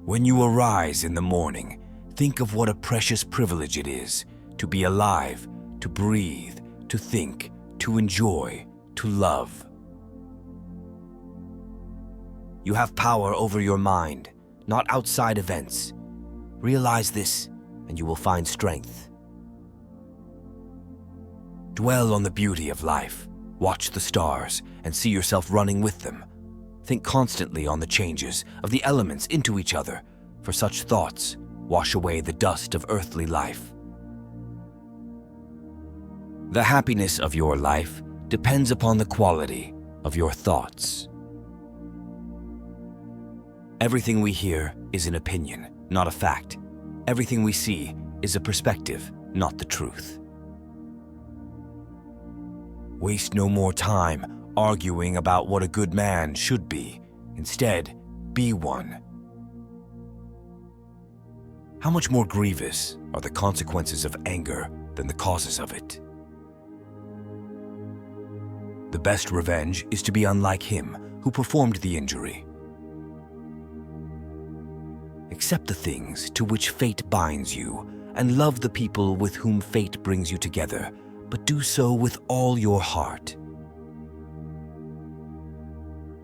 When you arise in the morning, think of what a precious privilege it is to be alive, to breathe, to think, to enjoy, to love. You have power over your mind, not outside events. Realize this, and you will find strength. Dwell on the beauty of life. Watch the stars and see yourself running with them. Think constantly on the changes of the elements into each other, for such thoughts wash away the dust of earthly life. The happiness of your life depends upon the quality of your thoughts. Everything we hear is an opinion, not a fact. Everything we see is a perspective, not the truth. Waste no more time arguing about what a good man should be. Instead, be one. How much more grievous are the consequences of anger than the causes of it? The best revenge is to be unlike him who performed the injury. Accept the things to which fate binds you, and love the people with whom fate brings you together, but do so with all your heart.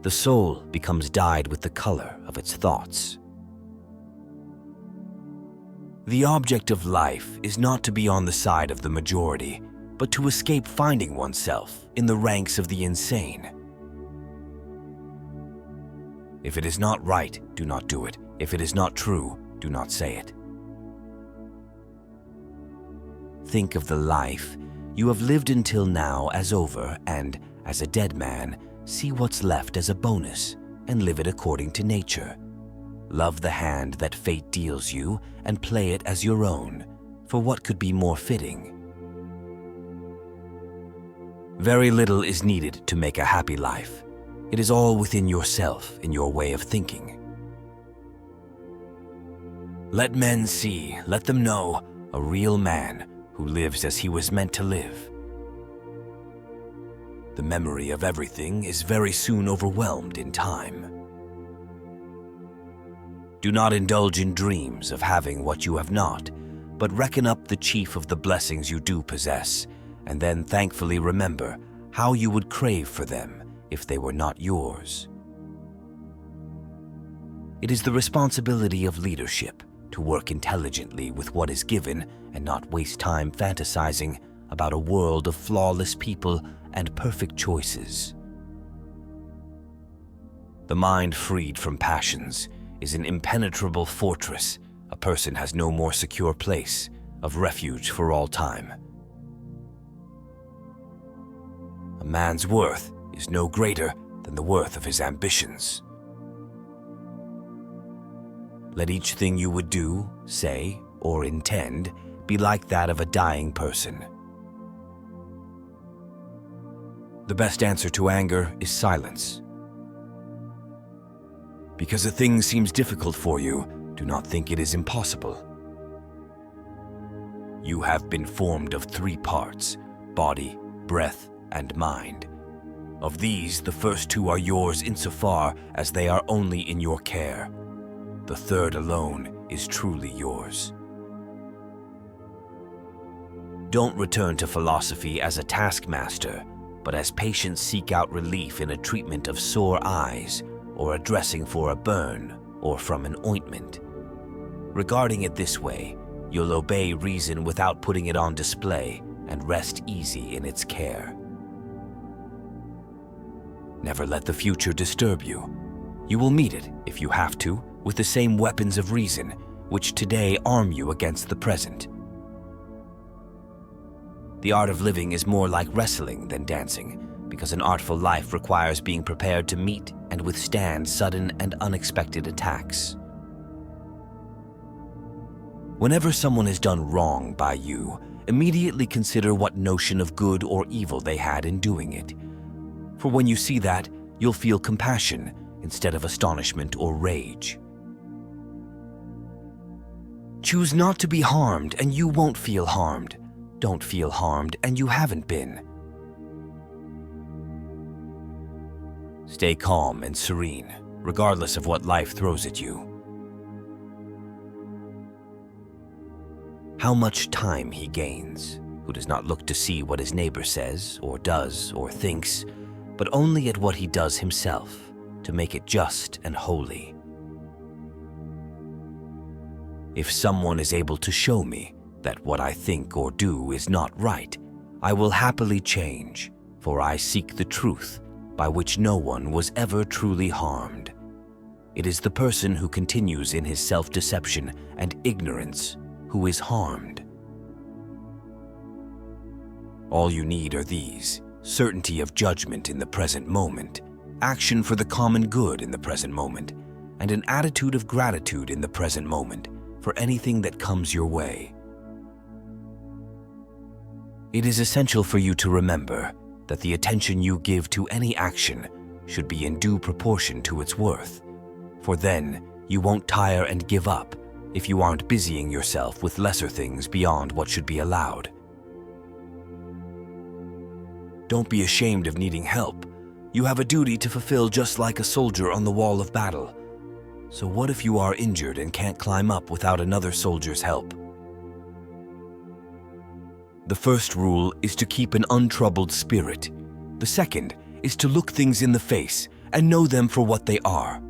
The soul becomes dyed with the color of its thoughts. The object of life is not to be on the side of the majority, but to escape finding oneself in the ranks of the insane. If it is not right, do not do it. If it is not true, do not say it. Think of the life you have lived until now as over, and, as a dead man, see what's left as a bonus and live it according to nature. Love the hand that fate deals you and play it as your own, for what could be more fitting? Very little is needed to make a happy life. It is all within yourself, in your way of thinking. Let men see, let them know, a real man who lives as he was meant to live. The memory of everything is very soon overwhelmed in time. Do not indulge in dreams of having what you have not, but reckon up the chief of the blessings you do possess, and then thankfully remember how you would crave for them if they were not yours. It is the responsibility of leadership to work intelligently with what is given and not waste time fantasizing about a world of flawless people and perfect choices. The mind freed from passions is an impenetrable fortress. A person has no more secure place of refuge for all time. A man's worth is no greater than the worth of his ambitions. Let each thing you would do, say, or intend be like that of a dying person. The best answer to anger is silence. Because a thing seems difficult for you, do not think it is impossible. You have been formed of 3 parts: body, breath, and mind. Of these, the first 2 are yours insofar as they are only in your care. The third alone is truly yours. Don't return to philosophy as a taskmaster, but as patients seek out relief in a treatment of sore eyes, or a dressing for a burn, or from an ointment. Regarding it this way, you'll obey reason without putting it on display and rest easy in its care. Never let the future disturb you. You will meet it, if you have to, with the same weapons of reason, which today arm you against the present. The art of living is more like wrestling than dancing, because an artful life requires being prepared to meet and withstand sudden and unexpected attacks. Whenever someone has done wrong by you, immediately consider what notion of good or evil they had in doing it. For when you see that, you'll feel compassion instead of astonishment or rage. Choose not to be harmed and you won't feel harmed. Don't feel harmed and you haven't been. Stay calm and serene, regardless of what life throws at you. how much time he gains, who does not look to see what his neighbor says, or does, or thinks, but only at what he does himself, to make it just and holy. If someone is able to show me that what I think or do is not right, I will happily change, for I seek the truth by which no one was ever truly harmed. It is the person who continues in his self-deception and ignorance who is harmed. All you need are these: certainty of judgment in the present moment, action for the common good in the present moment, and an attitude of gratitude in the present moment for anything that comes your way. It is essential for you to remember that the attention you give to any action should be in due proportion to its worth, for then you won't tire and give up if you aren't busying yourself with lesser things beyond what should be allowed. Don't be ashamed of needing help. You have a duty to fulfill just like a soldier on the wall of battle. So what if you are injured and can't climb up without another soldier's help? The first rule is to keep an untroubled spirit. The second is to look things in the face and know them for what they are.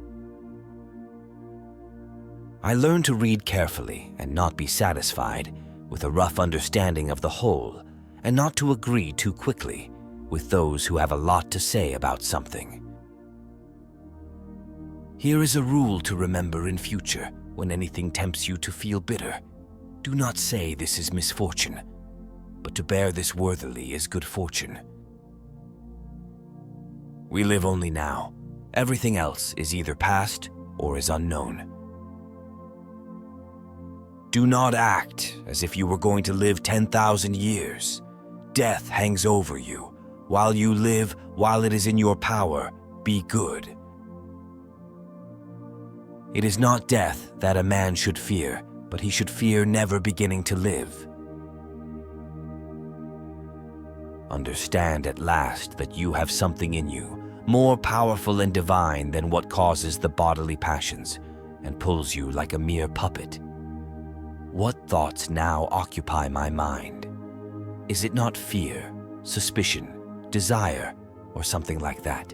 I learned to read carefully and not be satisfied with a rough understanding of the whole, and not to agree too quickly with those who have a lot to say about something. Here is a rule to remember in future when anything tempts you to feel bitter. Do not say this is misfortune, but to bear this worthily is good fortune. We live only now. Everything else is either past or is unknown. Do not act as if you were going to live 10,000 years. Death hangs over you. While you live, while it is in your power, be good. It is not death that a man should fear, but he should fear never beginning to live. Understand at last that you have something in you, more powerful and divine than what causes the bodily passions, and pulls you like a mere puppet. What thoughts now occupy my mind? Is it not fear, suspicion, desire, or something like that?